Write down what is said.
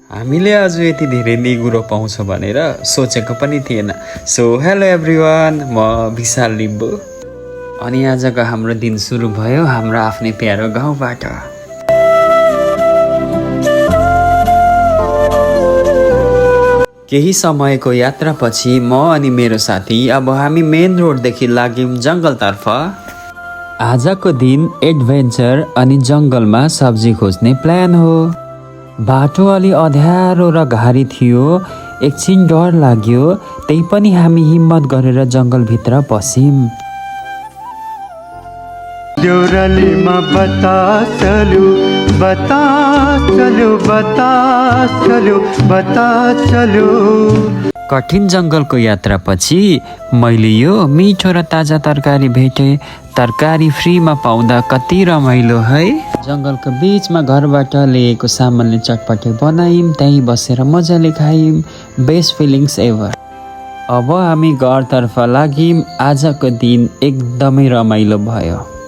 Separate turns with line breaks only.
हामीले आज यति धेरै निगुरो पाउँछ भनेर सोचेको पनि थिएन। सो हेलो एभ्रिवान, म विशाल लिम्बू अनि आजको हाम्रो दिन सुरु भयो हाम्रो आफ्नै प्यारो गाउँबाट। केही समयको यात्रापछि म अनि मेरो साथी अब हामी मेन रोडदेखि लाग्यौं जंगलतर्फ। आजको दिन एडभेन्चर अनि जंगलमा सब्जी खोज्ने प्लान हो। बाटो अलि अँध्यारो र घारी थियो, एकछिन डर लाग्यो, त्यही पनि हामी हिम्मत गरेर जंगलभित्र पस्यौं।
देउरालीमा बतास चल्यो।
कठिन जंगलको यात्रापछि मैले यो मिठो र ताजा तरकारी भेटे। तरकारी फ्रीमा पाउँदा कति रमाइलो है। जंगलको बीचमा घरबाट ल्याएको सामानले चटपटे बनायौं, त्यहीँ बसेर मजाले खायौं। Best feelings ever. अब हामी घरतर्फ लाग्यौं। आजको दिन एकदमै रमाइलो भयो।